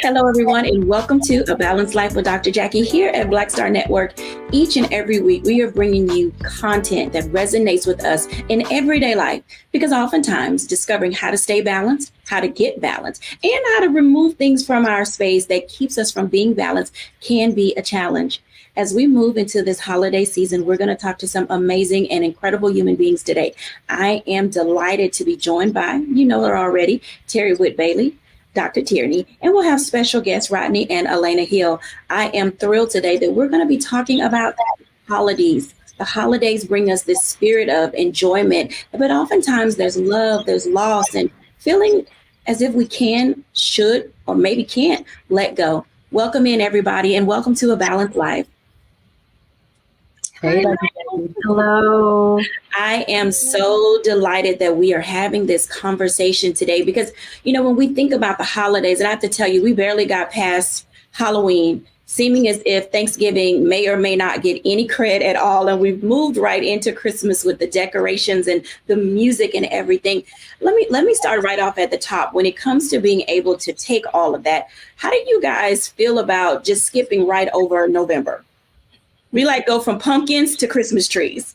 Hello, everyone, and welcome to A Balanced Life with Dr. Jacquie here at Black Star Network. Each and every week, we are bringing you content that resonates with us in everyday life, because oftentimes discovering how to stay balanced, how to get balanced, and how to remove things from our space that keeps us from being balanced can be a challenge. As we move into this holiday season, we're going to talk to some amazing and incredible human beings today. I am delighted to be joined by, you know her already, Terry Whit Bailey, Dr. Tierney, and we'll have special guests Rodney and Elena Hill. I am thrilled today that we're going to be talking about holidays. The holidays bring us this spirit of enjoyment, but oftentimes there's love, there's loss, and feeling as if we can, should, or maybe can't let go. Welcome in, everybody, and welcome to A Balanced Life. Hey, hello. I am so delighted that we are having this conversation today because, you know, when we think about the holidays, and I have to tell you, we barely got past Halloween, seeming as if Thanksgiving may or may not get any credit at all. And we've moved right into Christmas with the decorations and the music and everything. Let me start right off at the top. When it comes to being able to take all of that, how do you guys feel about just skipping right over November? We go from pumpkins to Christmas trees.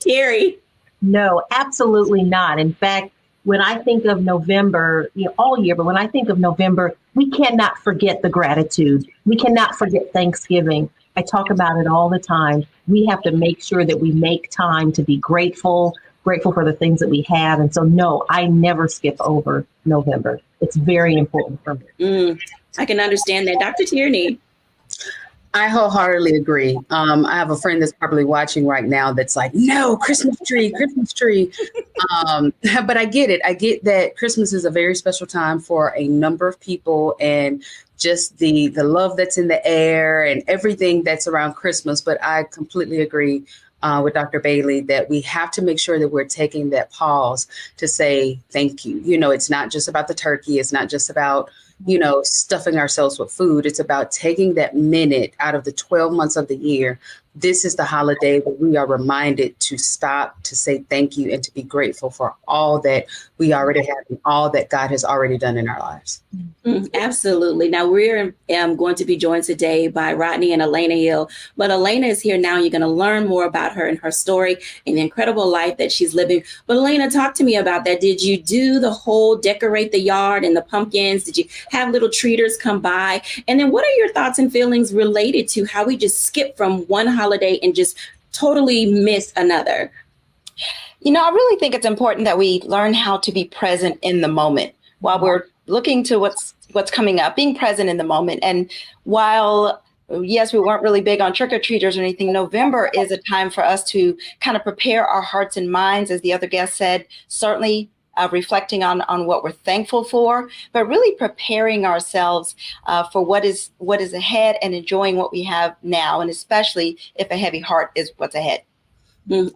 Terry. No, absolutely not. In fact, when I think of November, all year, but when I think of November, we cannot forget the gratitude. We cannot forget Thanksgiving. I talk about it all the time. We have to make sure that we make time to be grateful for the things that we have. And so, no, I never skip over November. It's very important for me. I can understand that. Dr. Tierney. I wholeheartedly agree. I have a friend that's probably watching right now that's like, no, Christmas tree. But I get it. I get that Christmas is a very special time for a number of people, and just the love that's in the air and everything that's around Christmas. But I completely agree with Dr. Bailey that we have to make sure that we're taking that pause to say thank you. You know, it's not just about the turkey. It's not just about stuffing ourselves with food. It's about taking that minute out of the 12 months of the year. This is the holiday where we are reminded to stop, to say thank you, and to be grateful for all that we already have and all that God has already done in our lives. Absolutely. Now, we're going to be joined today by Rodney and Elena Hill, but Elena is here now. You're going to learn more about her and her story and the incredible life that she's living. But Elena, talk to me about that. Did you do the whole decorate the yard and the pumpkins? Did you have little treaters come by? And then what are your thoughts and feelings related to how we just skip from one holiday and just totally miss another? I really think it's important that we learn how to be present in the moment while we're looking to what's coming up, being present in the moment. And while, yes, we weren't really big on trick-or-treaters or anything, November is a time for us to kind of prepare our hearts and minds, as the other guest said, certainly reflecting on what we're thankful for, but really preparing ourselves for what is ahead and enjoying what we have now, and especially if a heavy heart is what's ahead.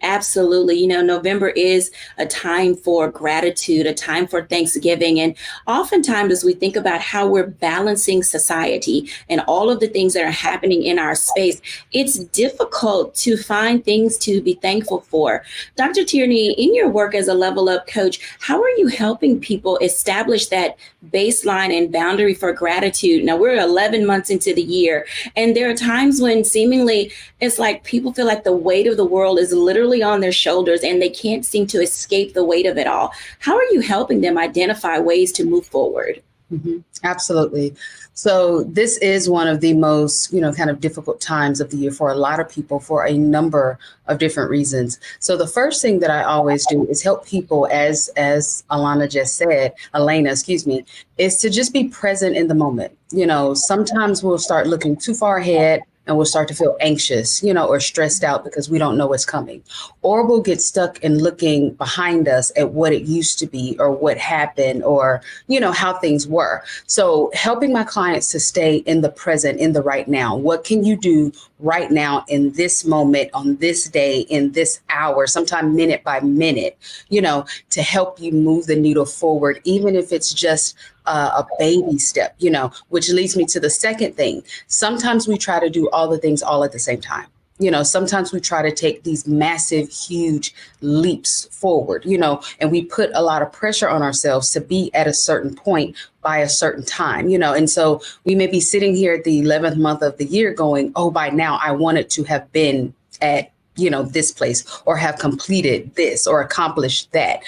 Absolutely. November is a time for gratitude, a time for Thanksgiving. And oftentimes, as we think about how we're balancing society and all of the things that are happening in our space, it's difficult to find things to be thankful for. Dr. Tierney, in your work as a level up coach, how are you helping people establish that baseline and boundary for gratitude? Now, we're 11 months into the year, and there are times when seemingly it's like people feel like the weight of the world is literally on their shoulders and they can't seem to escape the weight of it all. How are you helping them identify ways to move forward? Mm-hmm. Absolutely. So this is one of the most, kind of difficult times of the year for a lot of people for a number of different reasons. So the first thing that I always do is help people, as Elena, is to just be present in the moment. Sometimes we'll start looking too far ahead and we'll start to feel anxious, or stressed out because we don't know what's coming. Or we'll get stuck in looking behind us at what it used to be or what happened or, how things were. So helping my clients to stay in the present, in the right now. What can you do right now in this moment, on this day, in this hour, sometime minute by minute, to help you move the needle forward, even if it's just a baby step, which leads me to the second thing. Sometimes we try to do all the things all at the same time. Sometimes we try to take these massive, huge leaps forward, and we put a lot of pressure on ourselves to be at a certain point by a certain time, and so we may be sitting here at the 11th month of the year going, oh, by now I wanted to have been at this place or have completed this or accomplished that,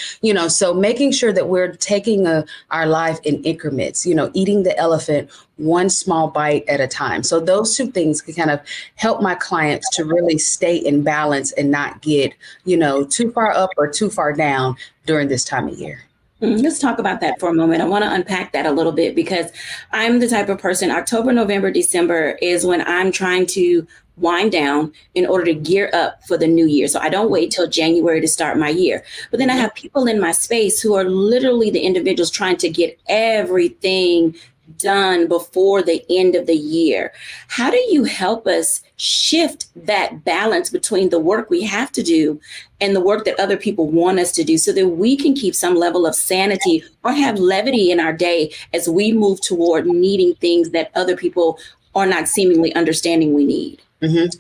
so making sure that we're taking our life in increments, eating the elephant one small bite at a time. So those two things can kind of help my clients to really stay in balance and not get, too far up or too far down during this time of year. Let's talk about that for a moment. I want to unpack that a little bit because I'm the type of person, October, November, December is when I'm trying to wind down in order to gear up for the new year. So I don't wait till January to start my year. But then I have people in my space who are literally the individuals trying to get everything done before the end of the year. How do you help us shift that balance between the work we have to do and the work that other people want us to do so that we can keep some level of sanity or have levity in our day as we move toward needing things that other people are not seemingly understanding we need?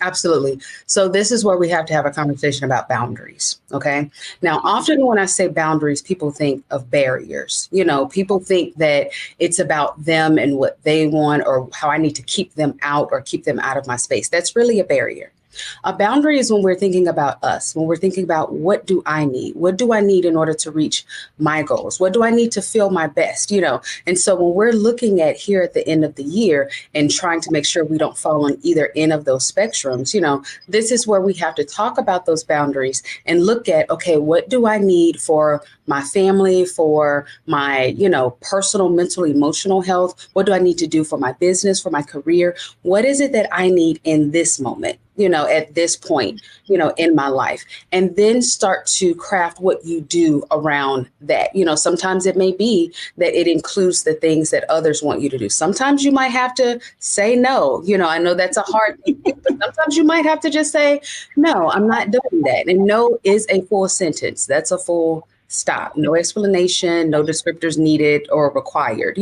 Absolutely. So this is where we have to have a conversation about boundaries. Okay. Now, often when I say boundaries, people think of barriers. People think that it's about them and what they want or how I need to keep them out or keep them out of my space. That's really a barrier. A boundary is when we're thinking about us, when we're thinking about what do I need? What do I need in order to reach my goals? What do I need to feel my best? And so when we're looking at here at the end of the year and trying to make sure we don't fall on either end of those spectrums, this is where we have to talk about those boundaries and look at, okay, what do I need for my family, for my, personal, mental, emotional health? What do I need to do for my business, for my career? What is it that I need in this moment? At this point, in my life, and then start to craft what you do around that. Sometimes it may be that it includes the things that others want you to do. Sometimes you might have to say no. I know that's a hard thing, but sometimes you might have to just say, no, I'm not doing that. And no is a full sentence. That's a full stop. No explanation, no descriptors needed or required,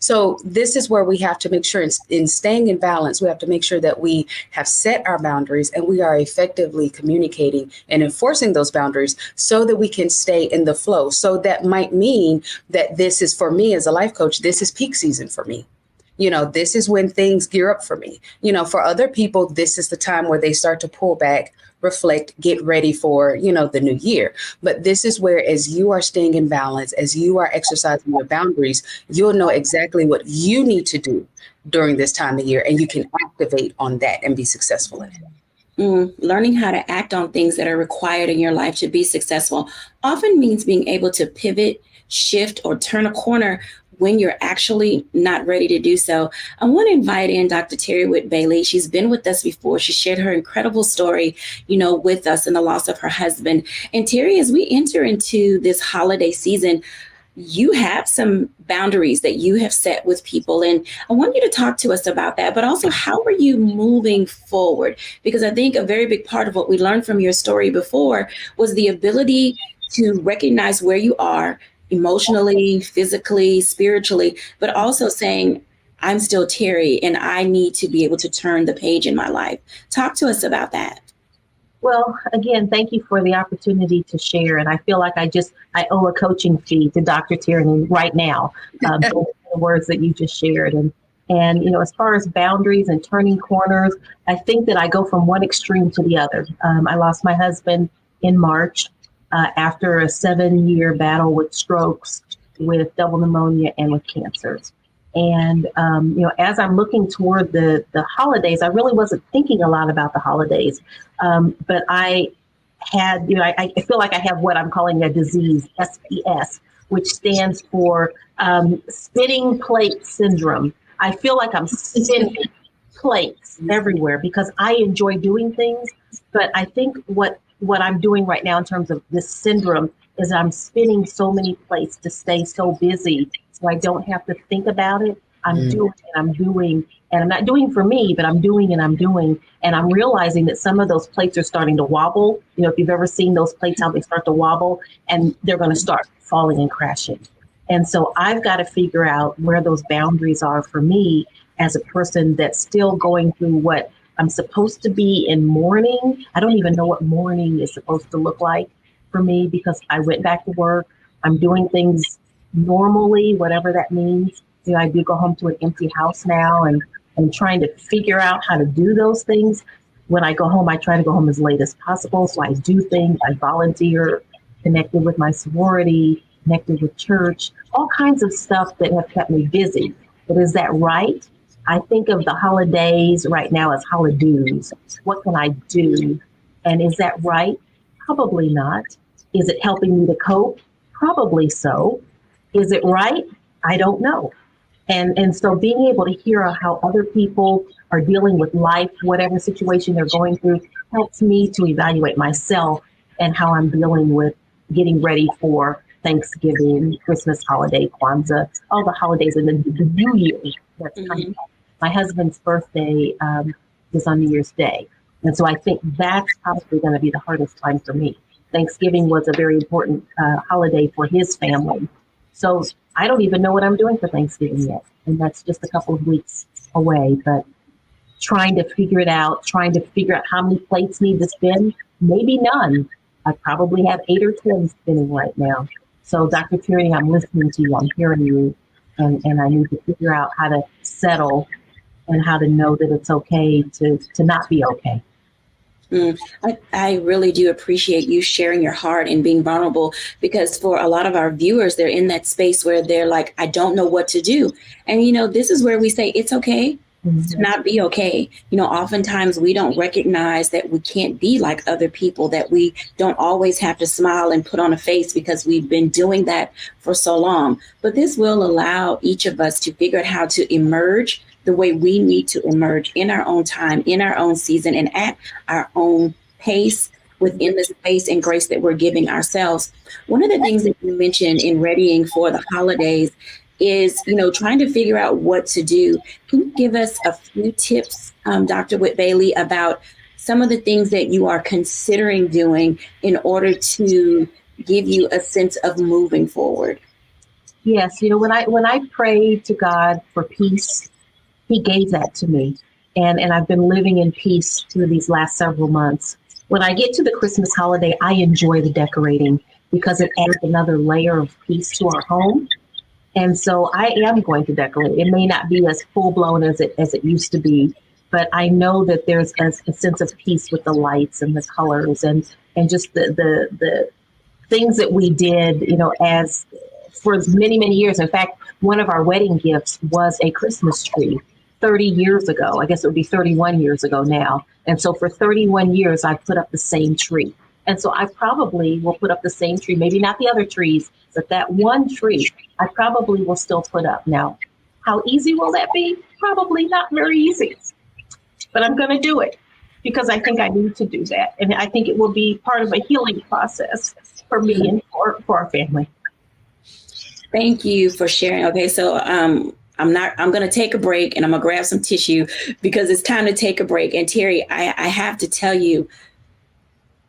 So this is where we have to make sure in staying in balance, we have to make sure that we have set our boundaries and we are effectively communicating and enforcing those boundaries so that we can stay in the flow. So that might mean that this is, for me as a life coach, this is peak season for me. This is when things gear up for me. For other people, this is the time where they start to pull back, reflect, get ready for, the new year. But this is where, as you are staying in balance, as you are exercising your boundaries, you'll know exactly what you need to do during this time of year, and you can activate on that and be successful in it. Learning how to act on things that are required in your life to be successful often means being able to pivot, shift, or turn a corner when you're actually not ready to do so. I want to invite in Dr. Terry Whitt-Bailey. She's been with us before. She shared her incredible story, with us and the loss of her husband. And Terry, as we enter into this holiday season, you have some boundaries that you have set with people. And I want you to talk to us about that, but also how are you moving forward? Because I think a very big part of what we learned from your story before was the ability to recognize where you are emotionally, physically, spiritually, but also saying, I'm still Terry and I need to be able to turn the page in my life. Talk to us about that. Well, again, thank you for the opportunity to share. And I feel like I owe a coaching fee to Dr. Tierney right now, the words that you just shared. And as far as boundaries and turning corners, I think that I go from one extreme to the other. I lost my husband in March. After a 7-year battle with strokes, with double pneumonia, and with cancers. And, as I'm looking toward the holidays, I really wasn't thinking a lot about the holidays. But I had, I feel like I have what I'm calling a disease, SPS, which stands for spinning plate syndrome. I feel like I'm spinning plates everywhere because I enjoy doing things. But I think what I'm doing right now in terms of this syndrome is I'm spinning so many plates to stay so busy so I don't have to think about it. I'm doing and I'm doing, and I'm not doing for me, but I'm doing and I'm doing. And I'm realizing that some of those plates are starting to wobble. If you've ever seen those plates, how they start to wobble and they're going to start falling and crashing. And so I've got to figure out where those boundaries are for me as a person that's still going through what I'm supposed to be in mourning. I don't even know what mourning is supposed to look like for me because I went back to work. I'm doing things normally, whatever that means. I do go home to an empty house now and trying to figure out how to do those things. When I go home, I try to go home as late as possible. So I do things, I volunteer, connected with my sorority, connected with church, all kinds of stuff that have kept me busy. But is that right? I think of the holidays right now as holidays. What can I do? And is that right? Probably not. Is it helping me to cope? Probably so. Is it right? I don't know. And so being able to hear how other people are dealing with life, whatever situation they're going through, helps me to evaluate myself and how I'm dealing with getting ready for Thanksgiving, Christmas holiday, Kwanzaa, all the holidays, and then the New Year that's coming up. My husband's birthday is on New Year's Day. And so I think that's probably going to be the hardest time for me. Thanksgiving was a very important holiday for his family. So I don't even know what I'm doing for Thanksgiving yet. And that's just a couple of weeks away. But trying to figure it out, trying to figure out how many plates need to spin, maybe none. I probably have 8 or 10 spinning right now. So Dr. Tierney, I'm listening to you, I'm hearing you, and I need to figure out how to settle and how to know that it's okay to not be okay. I really do appreciate you sharing your heart and being vulnerable, because for a lot of our viewers, they're in that space where they're like, I don't know what to do. And, this is where we say it's okay to not be okay. Oftentimes we don't recognize that we can't be like other people, that we don't always have to smile and put on a face because we've been doing that for so long. But this will allow each of us to figure out how to emerge the way we need to emerge in our own time, in our own season, and at our own pace within the space and grace that we're giving ourselves. One of the things that you mentioned in readying for the holidays is, trying to figure out what to do. Can you give us a few tips, Dr. Whit-Bailey, about some of the things that you are considering doing in order to give you a sense of moving forward? Yes, when I pray to God for peace, He gave that to me. And I've been living in peace through these last several months. When I get to the Christmas holiday, I enjoy the decorating because it adds another layer of peace to our home. And so I am going to decorate. It may not be as full blown as it used to be, but I know that there's a sense of peace with the lights and the colors and just the things that we did, as for many, many years. In fact, one of our wedding gifts was a Christmas tree 30 years ago. I guess it would be 31 years ago now. And so for 31 years, I put up the same tree. And so I probably will put up the same tree, maybe not the other trees, but that one tree I probably will still put up. Now, how easy will that be? Probably not very easy, but I'm going to do it because I think I need to do that. And I think it will be part of a healing process for me and for our family. Thank you for sharing. Okay, so I'm going to take a break and I'm going to grab some tissue because it's time to take a break. And Terry, I have to tell you,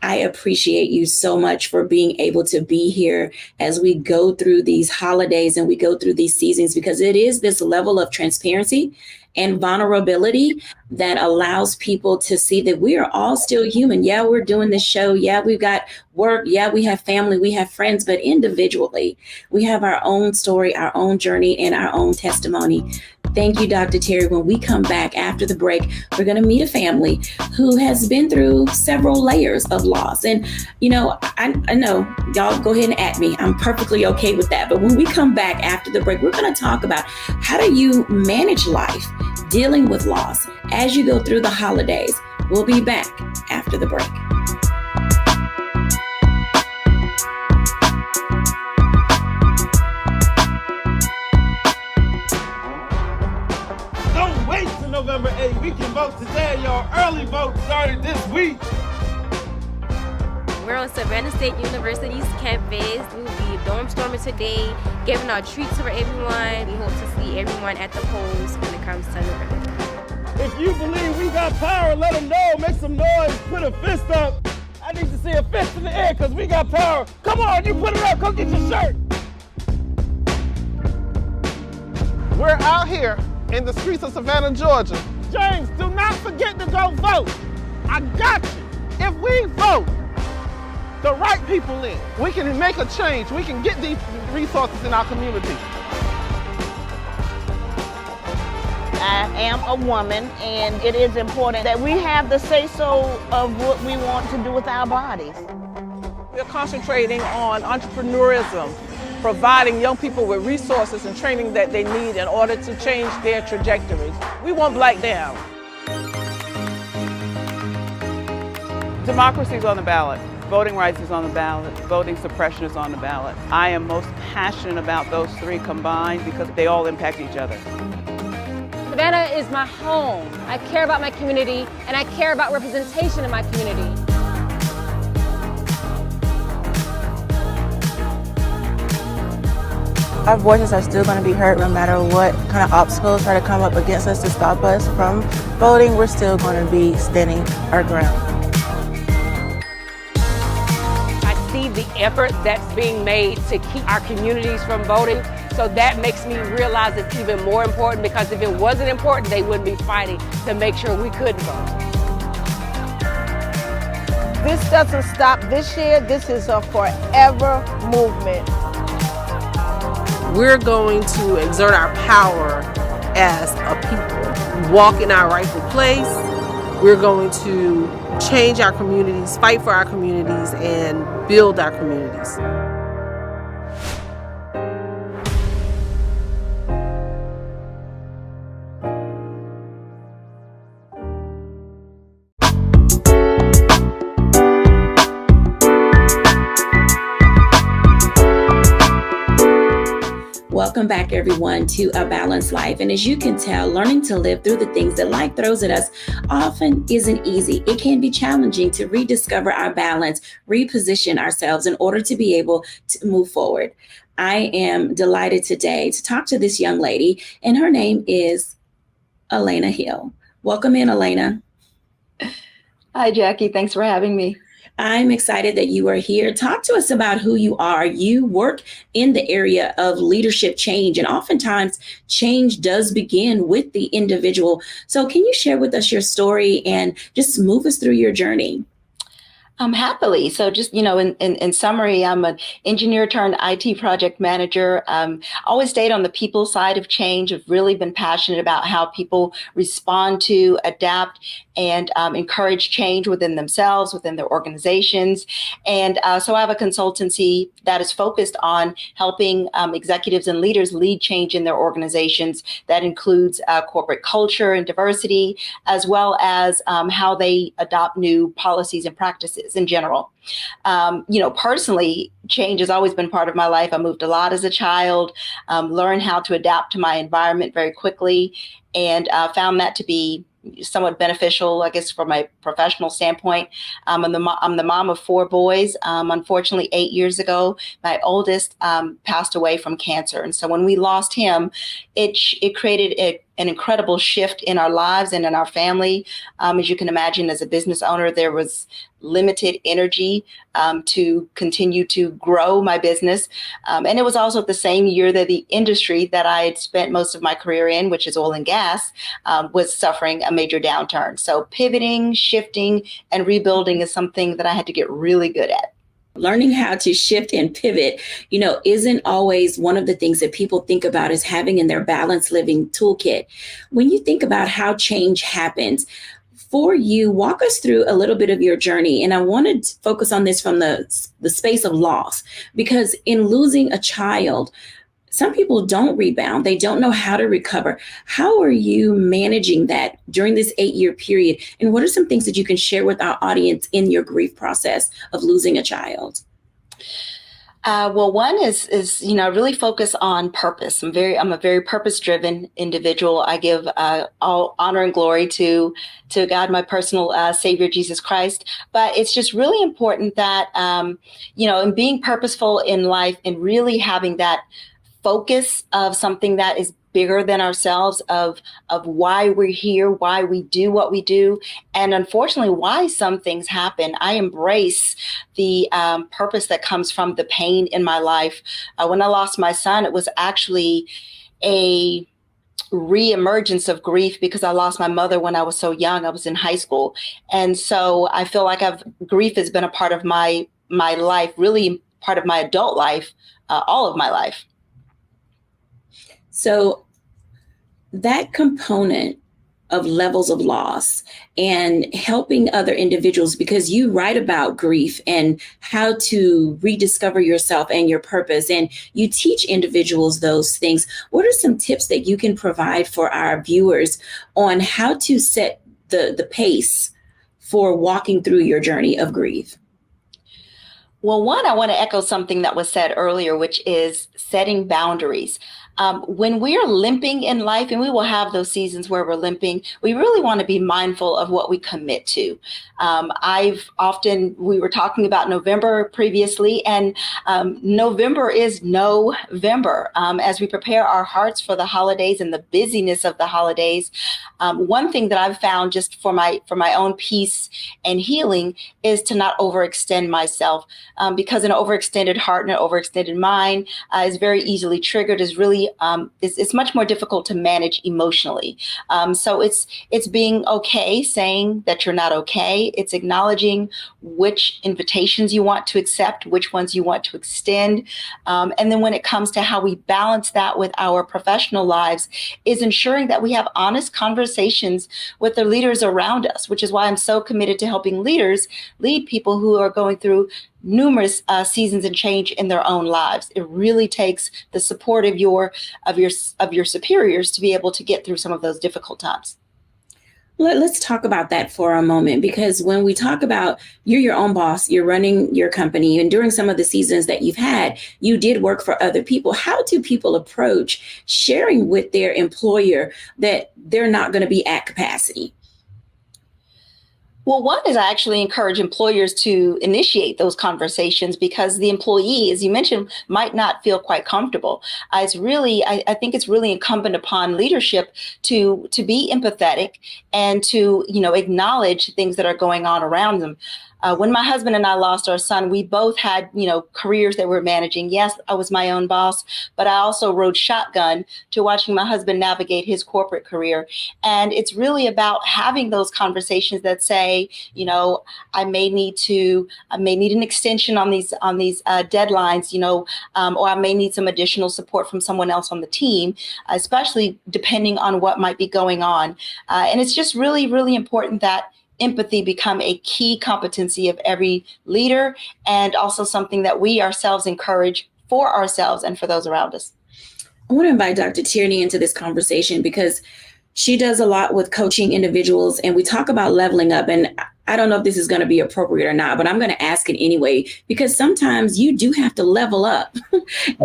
I appreciate you so much for being able to be here as we go through these holidays and we go through these seasons, because it is this level of transparency and vulnerability that allows people to see that we are all still human. Yeah, we're doing this show. Yeah, we've got work. Yeah, we have family, we have friends, but individually, we have our own story, our own journey, and our own testimony. Thank you, Dr. Terry. When we come back after the break, we're going to meet a family who has been through several layers of loss. And, I know y'all go ahead and at me. I'm perfectly okay with that. But when we come back after the break, we're going to talk about how do you manage life dealing with loss as you go through the holidays. We'll be back after the break. November 8th. We can vote today, y'all. Early vote started this week. We're on Savannah State University's campus. We'll be dorm storming today, giving out treats for everyone. We hope to see everyone at the polls when it comes to November. If you believe we got power, let them know. Make some noise. Put a fist up. I need to see a fist in the air because we got power. Come on, you put it up. Come get your shirt. We're out here in the streets of Savannah, Georgia, change. Do not forget to go vote. I got you. If we vote the right people in, we can make a change. We can get these resources in our community. I am a woman, and it is important that we have the say-so of what we want to do with our bodies. We're concentrating on entrepreneurism, providing young people with resources and training that they need in order to change their trajectories. We want Black down. Democracy is on the ballot. Voting rights is on the ballot. Voting suppression is on the ballot. I am most passionate about those three combined because they all impact each other. Savannah is my home. I care about my community, and I care about representation in my community. Our voices are still going to be heard no matter what kind of obstacles try to come up against us to stop us from voting. We're still going to be standing our ground. I see the effort that's being made to keep our communities from voting. So that makes me realize it's even more important, because if it wasn't important, they wouldn't be fighting to make sure we could vote. This doesn't stop this year. This is a forever movement. We're going to exert our power as a people, walk in our rightful place. We're going to change our communities, fight for our communities, and build our communities. Welcome back, everyone, to A Balanced Life. And as you can tell, learning to live through the things that life throws at us often isn't easy. It can be challenging to rediscover our balance, reposition ourselves in order to be able to move forward. I am delighted today to talk to this young lady, and her name is Elena Hill. Welcome in, Elena. Hi, Jackie. Thanks for having me. I'm excited that you are here. Talk to us about who you are. You work in the area of leadership change, and oftentimes change does begin with the individual. So can you share with us your story and just move us through your journey? Happily. So just, in summary, I'm an engineer turned IT project manager. Always stayed on the people side of change. I've really been passionate about how people respond to, adapt, and encourage change within themselves, within their organizations. And so I have a consultancy that is focused on helping executives and leaders lead change in their organizations. That includes corporate culture and diversity, as well as how they adopt new policies and practices in general. Personally, change has always been part of my life. I moved a lot as a child, learned how to adapt to my environment very quickly, and found that to be somewhat beneficial, I guess, from my professional standpoint. I'm the mom of 4 boys. Unfortunately, 8 years ago, my oldest passed away from cancer. And so when we lost him, it created an incredible shift in our lives and in our family. As you can imagine, as a business owner, there was limited energy to continue to grow my business. And it was also the same year that the industry that I had spent most of my career in, which is oil and gas, was suffering a major downturn. So pivoting, shifting, and rebuilding is something that I had to get really good at. Learning how to shift and pivot, isn't always one of the things that people think about as having in their balanced living toolkit. When you think about how change happens, for you, walk us through a little bit of your journey. And I wanted to focus on this from the space of loss, because in losing a child, some people don't rebound. They don't know how to recover. How are you managing that during this 8-year period? And what are some things that you can share with our audience in your grief process of losing a child? Well, one is I really focus on purpose. I'm a very purpose-driven individual. I give all honor and glory to God, my personal Savior, Jesus Christ. But it's just really important that in being purposeful in life and really having that focus of something that is bigger than ourselves, of why we're here, why we do what we do, and unfortunately, why some things happen. I embrace the purpose that comes from the pain in my life. When I lost my son, it was actually reemergence of grief because I lost my mother when I was so young. I was in high school. And so I feel like grief has been a part of my life, really part of my adult life, all of my life. So that component of levels of loss and helping other individuals, because you write about grief and how to rediscover yourself and your purpose, and you teach individuals those things. What are some tips that you can provide for our viewers on how to set the pace for walking through your journey of grief? Well, one, I want to echo something that was said earlier, which is setting boundaries. When we are limping in life, and we will have those seasons where we're limping, we really want to be mindful of what we commit to. We were talking about November previously, and November is November. As we prepare our hearts for the holidays and the busyness of the holidays, one thing that I've found just for my own peace and healing is to not overextend myself, because an overextended heart and an overextended mind is very easily triggered, it's much more difficult to manage emotionally. So it's being okay saying that you're not okay. It's acknowledging which invitations you want to accept, which ones you want to extend. And then when it comes to how we balance that with our professional lives, is ensuring that we have honest conversations with the leaders around us, which is why I'm so committed to helping leaders lead people who are going through numerous seasons and change in their own lives. It really takes the support of your superiors to be able to get through some of those difficult times. Let's talk about that for a moment, because when we talk about you're your own boss, you're running your company, and during some of the seasons that you've had, you did work for other people. How do people approach sharing with their employer that they're not going to be at capacity? Well, one is I actually encourage employers to initiate those conversations, because the employee, as you mentioned, might not feel quite comfortable. I think it's really incumbent upon leadership to be empathetic and to, acknowledge things that are going on around them. When my husband and I lost our son, we both had, careers that we're managing. Yes, I was my own boss, but I also rode shotgun to watching my husband navigate his corporate career. And it's really about having those conversations that say, I may need an extension on these deadlines, or I may need some additional support from someone else on the team, especially depending on what might be going on. And it's just really, really important that empathy become a key competency of every leader, and also something that we ourselves encourage for ourselves and for those around us. I want to invite Dr. Tierney into this conversation because she does a lot with coaching individuals, and we talk about leveling up. And I don't know if this is going to be appropriate or not, but I'm going to ask it anyway, because sometimes you do have to level up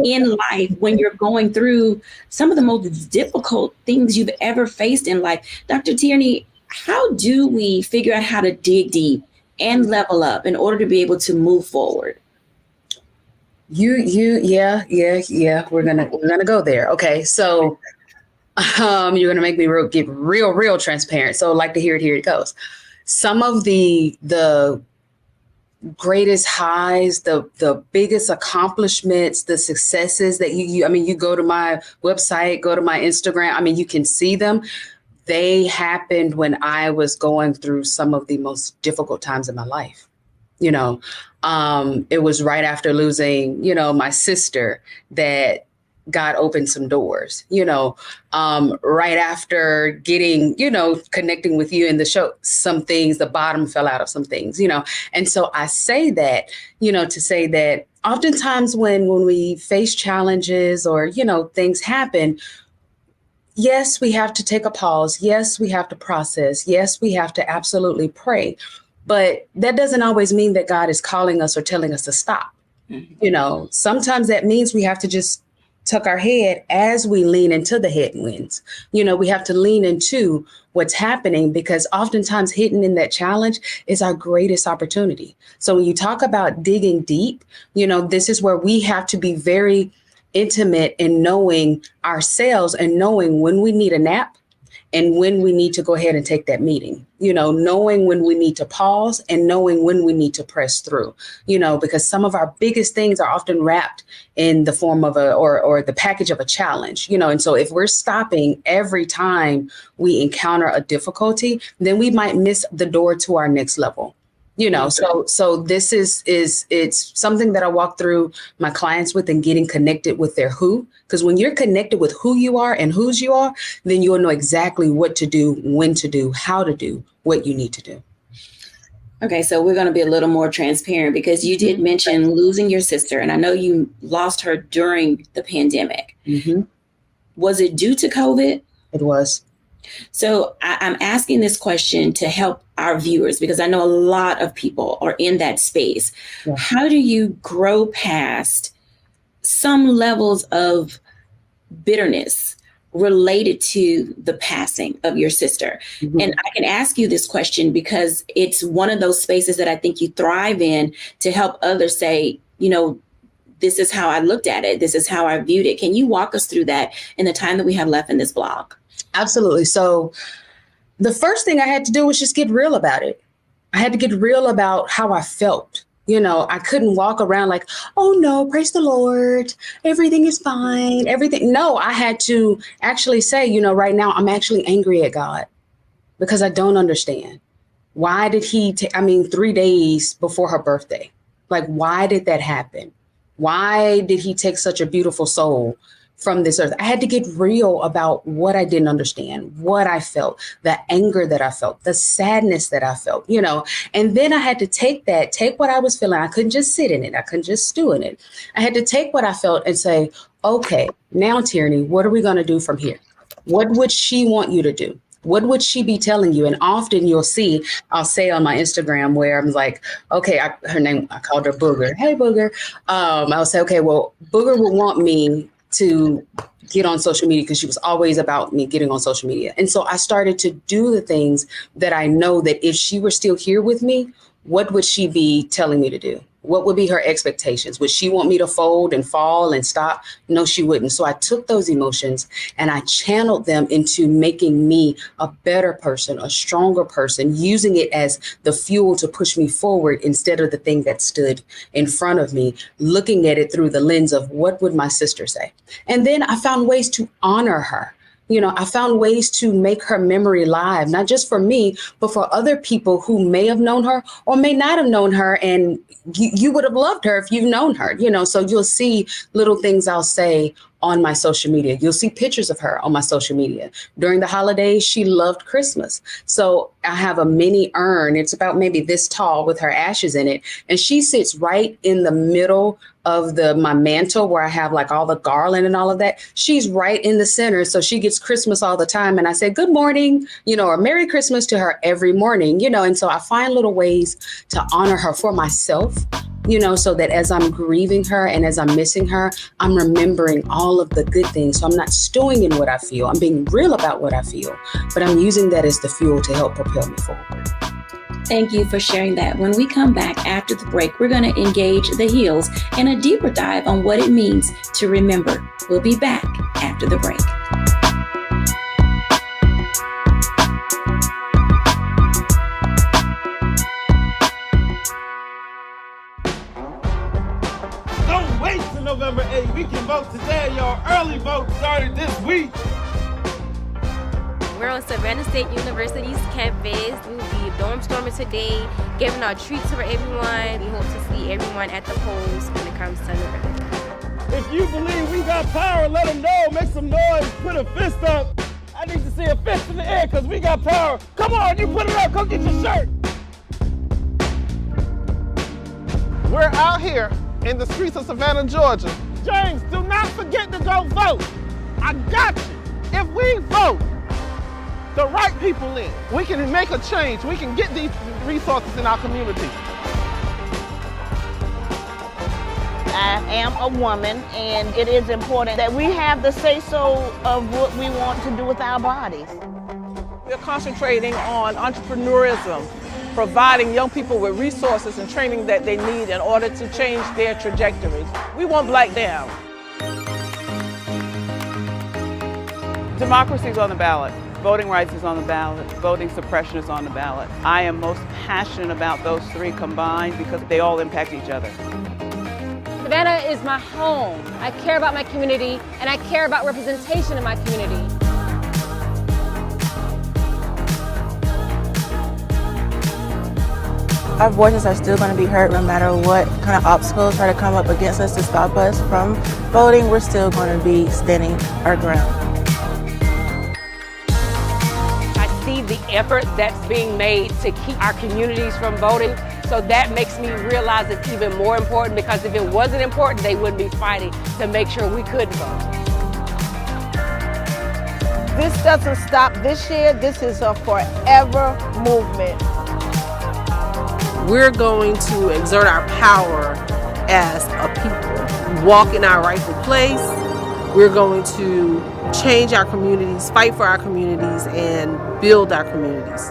in life when you're going through some of the most difficult things you've ever faced in life. Dr. Tierney, how do we figure out how to dig deep and level up in order to be able to move forward? Yeah. We're gonna go there. Okay, so you're gonna make me get real transparent. So I'd like to hear it. Here it goes. Some of the greatest highs, the biggest accomplishments, the successes that you go to my website, go to my Instagram. You can see them. They happened when I was going through some of the most difficult times in my life. It was right after losing, my sister that God opened some doors, right after getting, connecting with you in the show, some things, the bottom fell out of some things, And so I say that, to say that oftentimes when we face challenges or, things happen, yes, we have to take a pause. Yes, we have to process. Yes, we have to absolutely pray. But that doesn't always mean that God is calling us or telling us to stop. Mm-hmm. Sometimes that means we have to just tuck our head as we lean into the headwinds. We have to lean into what's happening, because oftentimes hidden in that challenge is our greatest opportunity. So when you talk about digging deep, this is where we have to be very intimate in knowing ourselves and knowing when we need a nap and when we need to go ahead and take that meeting, knowing when we need to pause and knowing when we need to press through, because some of our biggest things are often wrapped in the form of or the package of a challenge, and so if we're stopping every time we encounter a difficulty, then we might miss the door to our next level. So this is it's something that I walk through my clients with, and getting connected with their who, because when you're connected with who you are and whose you are, then you'll know exactly what to do, when to do, how to do what you need to do. Okay, so we're going to be a little more transparent, because you did mention losing your sister, and I know you lost her during the pandemic. Mm-hmm. Was it due to COVID? It was. So I'm asking this question to help our viewers, because I know a lot of people are in that space. Yeah. How do you grow past some levels of bitterness related to the passing of your sister? Mm-hmm. And I can ask you this question because it's one of those spaces that I think you thrive in, to help others say, this is how I looked at it. This is how I viewed it. Can you walk us through that in the time that we have left in this blog? Absolutely. So the first thing I had to do was just get real about it. I had to get real about how I felt. I couldn't walk around like, oh no, praise the Lord, everything is fine, everything. No, I had to actually say, right now I'm actually angry at God, because I don't understand. Why did he 3 days before her birthday? Like, why did that happen? Why did he take such a beautiful soul from this earth? I had to get real about what I didn't understand, what I felt, the anger that I felt, the sadness that I felt, and then I had to take what I was feeling. I couldn't just sit in it. I couldn't just stew in it. I had to take what I felt and say, okay, now Tierney, what are we going to do from here? What would she want you to do? What would she be telling you? And often I'll say on my Instagram where I'm like, okay, her name, I called her Booger. Hey, Booger. I'll say, okay, well, Booger will want me to get on social media, because she was always about me getting on social media. And so I started to do the things that I know that if she were still here with me, what would she be telling me to do? What would be her expectations? Would she want me to fold and fall and stop? No, she wouldn't. So I took those emotions and I channeled them into making me a better person, a stronger person, using it as the fuel to push me forward instead of the thing that stood in front of me, looking at it through the lens of what would my sister say? And then I found ways to honor her. I found ways to make her memory live, not just for me, but for other people who may have known her or may not have known her. And you would have loved her if you've known her, so you'll see little things I'll say on my social media. You'll see pictures of her on my social media. During the holidays, she loved Christmas. So I have a mini urn. It's about maybe this tall with her ashes in it. And she sits right in the middle of my mantle where I have like all the garland and all of that. She's right in the center. So she gets Christmas all the time. And I say, good morning, or Merry Christmas to her every morning, and so I find little ways to honor her for myself, so that as I'm grieving her and as I'm missing her, I'm remembering all of the good things. So I'm not stewing in what I feel. I'm being real about what I feel, but I'm using that as the fuel to help propel me forward. Thank you for sharing that. When we come back after the break, we're going to engage the Hills in a deeper dive on what it means to remember. We'll be back after the break. Don't wait till November 8th. We can vote today. Y'all early vote started this week. We're on Savannah State University's campus. We will be dorm storming today, giving out treats for everyone. We hope to see everyone at the polls when it comes to November. If you believe we got power, let them know. Make some noise. Put a fist up. I need to see a fist in the air because we got power. Come on, you put it up. Come get your shirt. We're out here in the streets of Savannah, Georgia. James, do not forget to go vote. I got you. If we vote the right people in, we can make a change. We can get these resources in our community. I am a woman, and it is important that we have the say-so of what we want to do with our bodies. We're concentrating on entrepreneurism, providing young people with resources and training that they need in order to change their trajectories. We want Black down. Democracy's on the ballot. Voting rights is on the ballot. Voting suppression is on the ballot. I am most passionate about those three combined because they all impact each other. Savannah is my home. I care about my community, and I care about representation in my community. Our voices are still going to be heard no matter what kind of obstacles try to come up against us to stop us from voting. We're still going to be standing our ground. I see the effort that's being made to keep our communities from voting. So that makes me realize it's even more important, because if it wasn't important, they wouldn't be fighting to make sure we could vote. This doesn't stop this year. This is a forever movement. We're going to exert our power as a people, walk in our rightful place. We're going to change our communities, fight for our communities, and build our communities.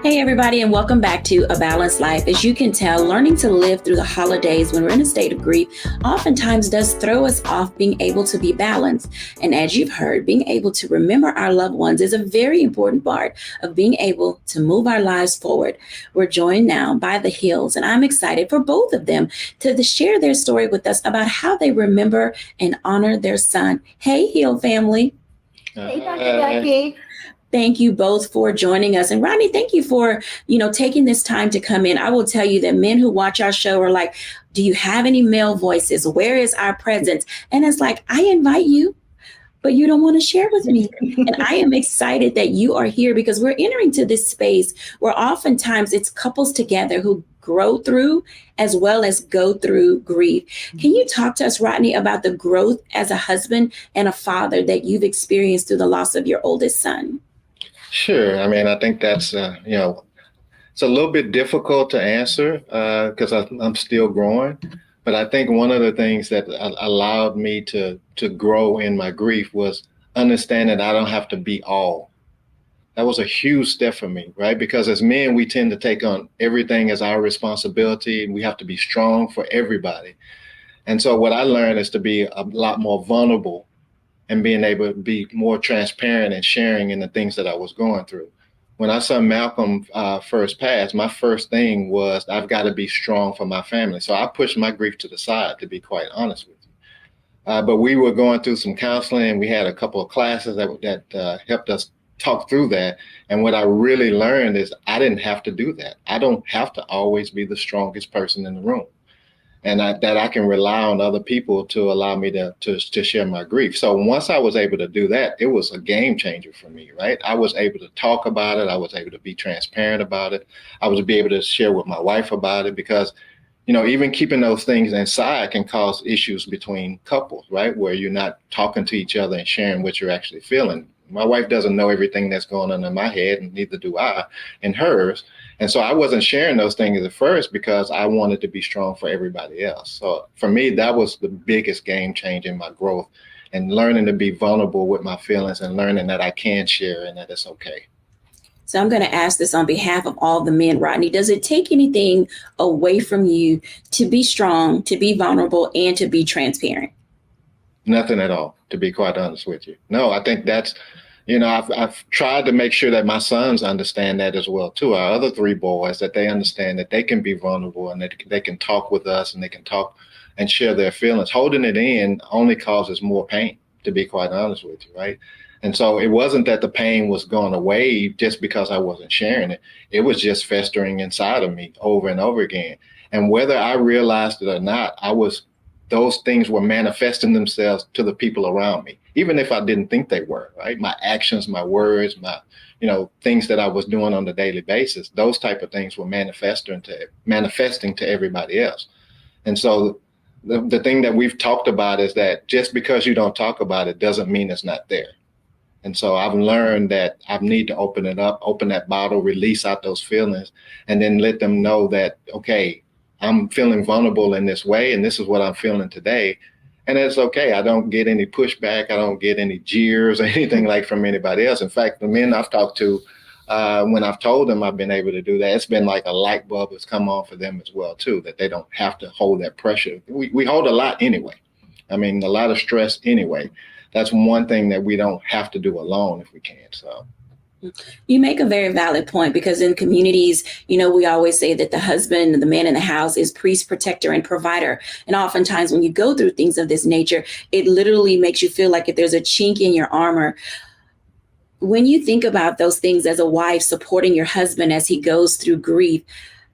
Hey everybody, and welcome back to A Balanced Life. As you can tell, learning to live through the holidays when we're in a state of grief oftentimes does throw us off being able to be balanced. And as you've heard, being able to remember our loved ones is a very important part of being able to move our lives forward. We're joined now by the Hills, and I'm excited for both of them to share their story with us about how they remember and honor their son. Hey, Hill family. Hey, Dr. Jacquie. Thank you both for joining us. And Rodney, thank you for, taking this time to come in. I will tell you that men who watch our show are like, do you have any male voices? Where is our presence? And it's like, I invite you, but you don't want to share with me. And I am excited that you are here, because we're entering to this space where oftentimes it's couples together who grow through as well as go through grief. Can you talk to us, Rodney, about the growth as a husband and a father that you've experienced through the loss of your oldest son? Sure. I mean, I think that's, it's a little bit difficult to answer because I'm still growing. But I think one of the things that allowed me to grow in my grief was understanding I don't have to be all. That was a huge step for me, right? Because as men, we tend to take on everything as our responsibility, and we have to be strong for everybody. And so what I learned is to be a lot more vulnerable and being able to be more transparent and sharing in the things that I was going through. When I saw Malcolm first pass, my first thing was I've got to be strong for my family. So I pushed my grief to the side, to be quite honest with you. But we were going through some counseling, and we had a couple of classes that helped us talk through that. And what I really learned is I didn't have to do that. I don't have to always be the strongest person in the room. And that I can rely on other people to allow me to share my grief. So once I was able to do that, it was a game changer for me, right? I was able to talk about it. I was able to be transparent about it. I was able to share with my wife about it, because, even keeping those things inside can cause issues between couples, right? Where you're not talking to each other and sharing what you're actually feeling. My wife doesn't know everything that's going on in my head, and neither do I in hers. And so I wasn't sharing those things at first because I wanted to be strong for everybody else. So for me, that was the biggest game change in my growth, and learning to be vulnerable with my feelings and learning that I can share and that it's okay. So I'm going to ask this on behalf of all the men, Rodney. Does it take anything away from you to be strong, to be vulnerable, and to be transparent? Nothing at all, to be quite honest with you. No, I think that's, I've tried to make sure that my sons understand that as well, too. Our other three boys, that they understand that they can be vulnerable and that they can talk with us and they can talk and share their feelings. Holding it in only causes more pain, to be quite honest with you, right? And so it wasn't that the pain was going away just because I wasn't sharing it. It was just festering inside of me over and over again. And whether I realized it or not, those things were manifesting themselves to the people around me, even if I didn't think they were, right? My actions, my words, my, things that I was doing on a daily basis, those type of things were manifesting to everybody else. And so the thing that we've talked about is that just because you don't talk about it doesn't mean it's not there. And so I've learned that I need to open it up, open that bottle, release out those feelings, and then let them know that, okay, I'm feeling vulnerable in this way, and this is what I'm feeling today. And it's okay. I don't get any pushback. I don't get any jeers or anything like from anybody else. In fact, the men I've talked to, when I've told them I've been able to do that, it's been like a light bulb has come on for them as well, too, that they don't have to hold that pressure. We hold a lot anyway. I mean, a lot of stress anyway. That's one thing that we don't have to do alone if we can. So. You make a very valid point, because in communities, we always say that the husband, the man in the house, is priest, protector, and provider. And oftentimes when you go through things of this nature, it literally makes you feel like if there's a chink in your armor. When you think about those things as a wife, supporting your husband as he goes through grief,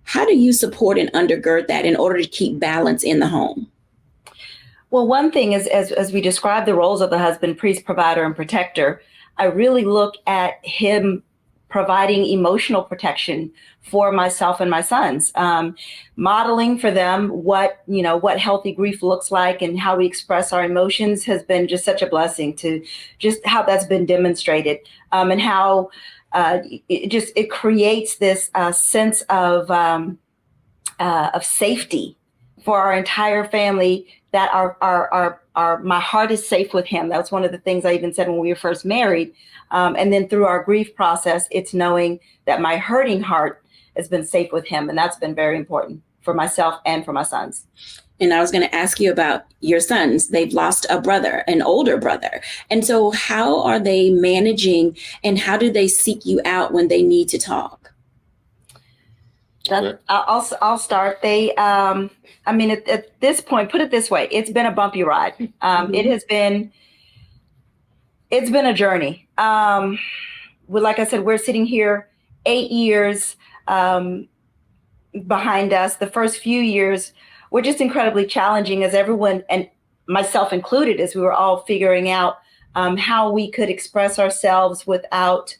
how do you support and undergird that in order to keep balance in the home? Well, one thing is, as we describe the roles of the husband, priest, provider, and protector, I really look at him providing emotional protection for myself and my sons, modeling for them what healthy grief looks like and how we express our emotions has been just such a blessing to just how that's been demonstrated, and how it creates this sense of safety for our entire family, that my heart is safe with him. That's one of the things I even said when we were first married. And then through our grief process, it's knowing that my hurting heart has been safe with him. And that's been very important for myself and for my sons. And I was going to ask you about your sons. They've lost a brother, an older brother. And so how are they managing, and how do they seek you out when they need to talk? I'll start. They, at this point, put it this way, it's been a bumpy ride. It's been a journey. Like I said, we're sitting here 8 years behind us. The first few years were just incredibly challenging, as everyone, and myself included, as we were all figuring out how we could express ourselves without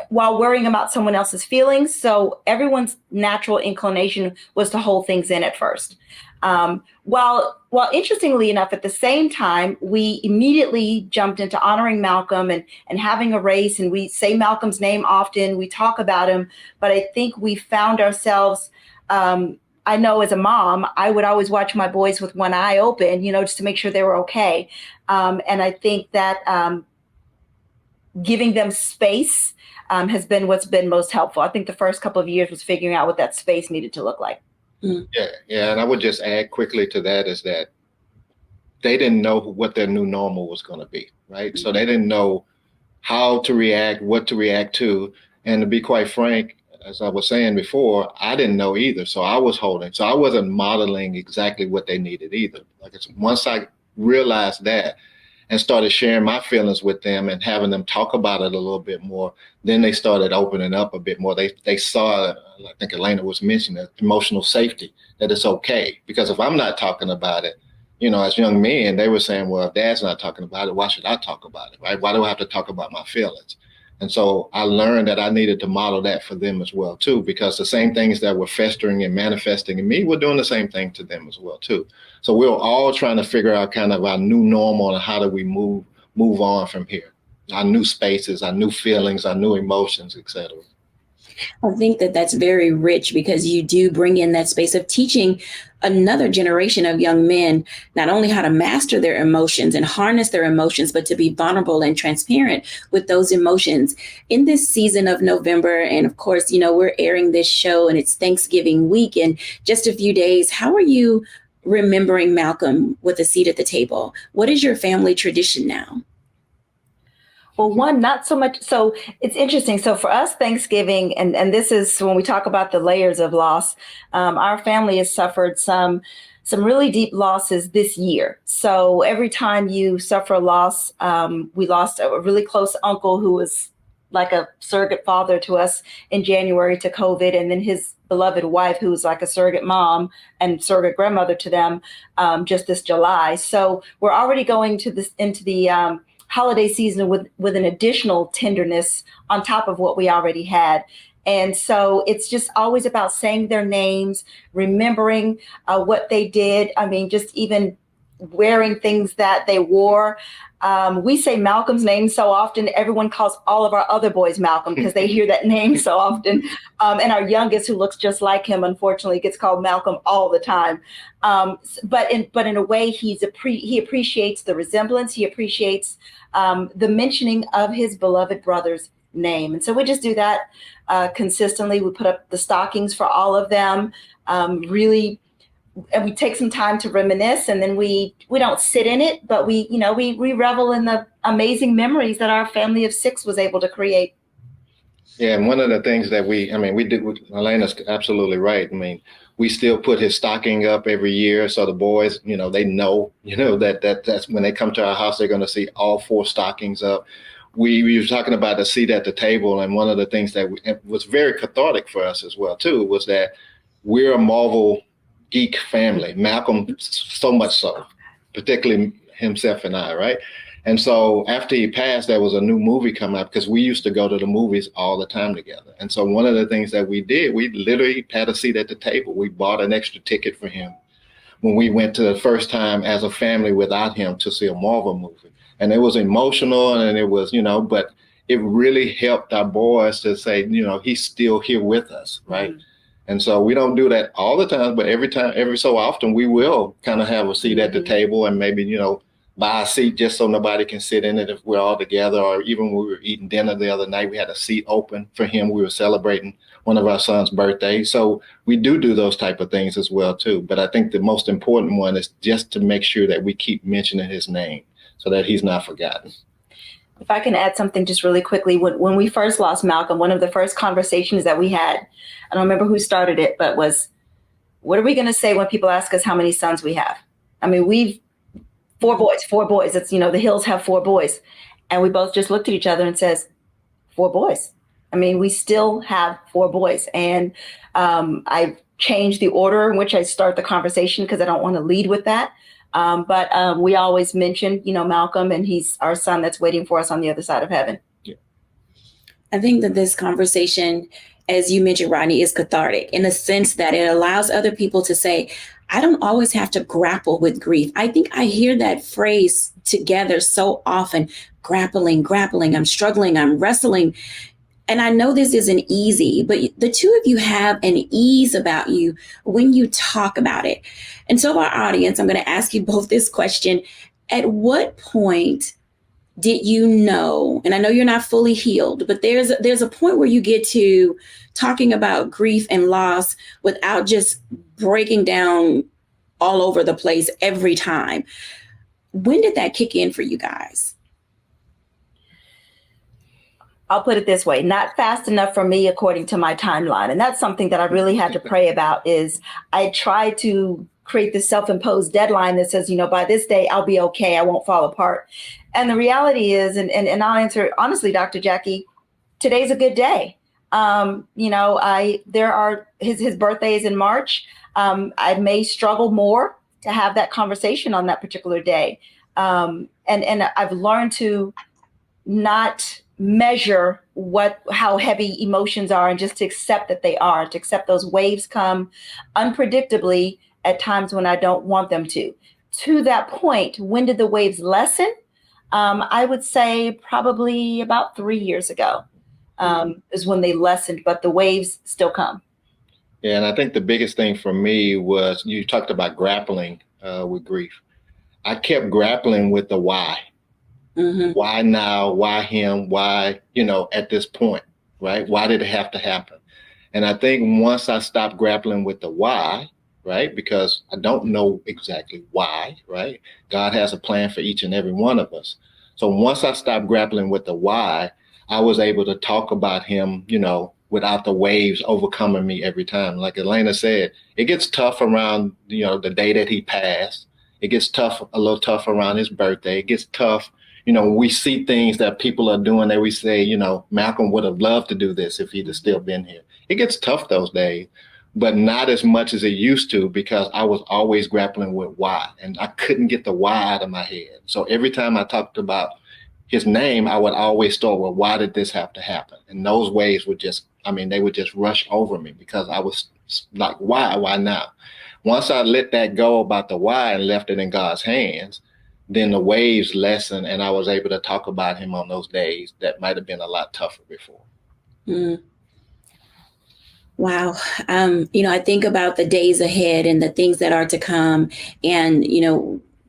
while worrying about someone else's feelings. So everyone's natural inclination was to hold things in at first. While interestingly enough, at the same time, we immediately jumped into honoring Malcolm and having a race, and we say Malcolm's name often, we talk about him, but I think we found ourselves, I know as a mom, I would always watch my boys with one eye open, just to make sure they were okay. And I think that giving them space has been what's been most helpful. I think the first couple of years was figuring out what that space needed to look like. Yeah. And I would just add quickly to that is that they didn't know what their new normal was going to be, right? So they didn't know how to react, what to react to. And to be quite frank, as I was saying before, I didn't know either. So I was holding. So I wasn't modeling exactly what they needed either. Once I realized that, and started sharing my feelings with them and having them talk about it a little bit more, then they started opening up a bit more. They saw, I think Elena was mentioning, emotional safety, that it's okay. Because if I'm not talking about it, as young men, they were saying, well, if dad's not talking about it, why should I talk about it, right? Why do I have to talk about my feelings? And so I learned that I needed to model that for them as well, too, because the same things that were festering and manifesting in me were doing the same thing to them as well, too. So we were all trying to figure out kind of our new normal and how do we move on from here, our new spaces, our new feelings, our new emotions, etc. I think that that's very rich, because you do bring in that space of teaching another generation of young men not only how to master their emotions and harness their emotions, but to be vulnerable and transparent with those emotions. In this season of November, and of course, we're airing this show and it's Thanksgiving week in just a few days. How are you remembering Malcolm with a seat at the table? What is your family tradition now? Well, one, not so much. So it's interesting. So for us, Thanksgiving, and this is when we talk about the layers of loss, our family has suffered some really deep losses this year. So every time you suffer a loss, we lost a really close uncle who was like a surrogate father to us in January to COVID, and then his beloved wife, who was like a surrogate mom and surrogate grandmother to them, just this July. So we're already going into the holiday season with an additional tenderness on top of what we already had. And so it's just always about saying their names, remembering what they did. I mean, just even wearing things that they wore. We say Malcolm's name so often, everyone calls all of our other boys Malcolm because they hear that name so often. And our youngest, who looks just like him, unfortunately, gets called Malcolm all the time. But in a way, he appreciates the resemblance. He appreciates the mentioning of his beloved brother's name. And so we just do that consistently. We put up the stockings for all of them, and we take some time to reminisce, and then we don't sit in it, but we revel in the amazing memories that our family of 6 was able to create. Yeah, and one of the things that we did, Elena's absolutely right. I mean, we still put his stocking up every year, so the boys, they know, that's when they come to our house, they're going to see all 4 stockings up. We were talking about the seat at the table, and one of the things that was very cathartic for us as well too was that we're a Marvel geek family. Malcolm, so much so, particularly himself and I, right? And so after he passed, there was a new movie come out because we used to go to the movies all the time together. And so one of the things that we did, we literally had a seat at the table. We bought an extra ticket for him when we went to the first time as a family without him to see a Marvel movie. And it was emotional, and it was, but it really helped our boys to say, he's still here with us, right? Mm-hmm. And so we don't do that all the time, but every so often, we will kind of have a seat at the table and maybe, buy a seat just so nobody can sit in it if we're all together. Or even when we were eating dinner the other night, we had a seat open for him. We were celebrating one of our son's birthdays. So we do those type of things as well, too. But I think the most important one is just to make sure that we keep mentioning his name so that he's not forgotten. If I can add something just really quickly, when we first lost Malcolm, one of the first conversations that we had, I don't remember who started it, but was, what are we going to say when people ask us how many sons we have? I mean, we've 4 boys. It's, the Hills have 4 boys. And we both just looked at each other and says, 4 boys. I mean, we still have 4 boys. And I've changed the order in which I start the conversation because I don't want to lead with that. But we always mention, Malcolm, and he's our son that's waiting for us on the other side of heaven. Yeah. I think that this conversation, as you mentioned, Rodney, is cathartic in the sense that it allows other people to say, I don't always have to grapple with grief. I think I hear that phrase together so often, grappling, I'm struggling, I'm wrestling. And I know this isn't easy, but the two of you have an ease about you when you talk about it. And so our audience, I'm going to ask you both this question. At what point did you know, and I know you're not fully healed, but there's a point where you get to talking about grief and loss without just breaking down all over the place every time. When did that kick in for you guys? I'll put it this way, not fast enough for me according to my timeline. And that's something that I really had to pray about. Is I tried to create this self-imposed deadline that says, by this day, I'll be okay. I won't fall apart. And the reality is, and I'll answer honestly, Dr. Jacquie, today's a good day. His birthday is in March. I may struggle more to have that conversation on that particular day. And I've learned to not measure how heavy emotions are and just to accept that they are, to accept those waves come unpredictably at times when I don't want them to. To that point, when did the waves lessen? I would say probably about 3 years ago is when they lessened, but the waves still come. Yeah, and I think the biggest thing for me was you talked about grappling with grief. I kept grappling with the why. Mm-hmm. Why now? Why him? Why, at this point, right? Why did it have to happen? And I think once I stopped grappling with the why, right? Because I don't know exactly why, right? God has a plan for each and every one of us. So once I stopped grappling with the why, I was able to talk about him, without the waves overcoming me every time. Like Elena said, it gets tough around, the day that he passed. It gets a little tough around his birthday. It gets tough. We see things that people are doing that we say, Malcolm would have loved to do this if he'd have still been here. It gets tough those days, but not as much as it used to because I was always grappling with why, and I couldn't get the why out of my head. So every time I talked about his name, I would always start with, why did this have to happen? And those waves would just rush over me because I was like, why now? Once I let that go about the why and left it in God's hands, then the waves lessened, and I was able to talk about him on those days that might have been a lot tougher before. Mm. Wow. I think about the days ahead and the things that are to come. And,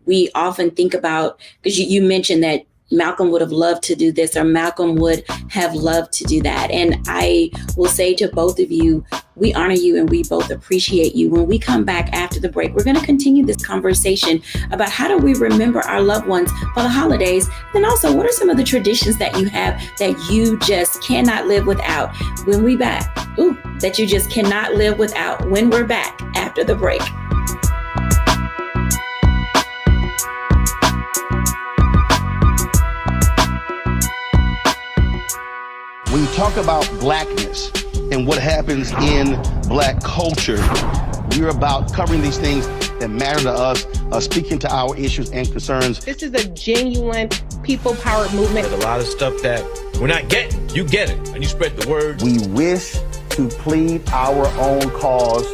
we often think about, because you mentioned that Malcolm would have loved to do this, or Malcolm would have loved to do that. And I will say to both of you, we honor you and we both appreciate you. When we come back after the break, we're going to continue this conversation about how do we remember our loved ones for the holidays. And also, what are some of the traditions that you have that you just cannot live without when we back? That you just cannot live without when we're back after the break. When you talk about blackness and what happens in Black culture, we're about covering these things that matter to us, speaking to our issues and concerns. This is a genuine people-powered movement. There's a lot of stuff that we're not getting. You get it, and you spread the word. We wish to plead our own cause.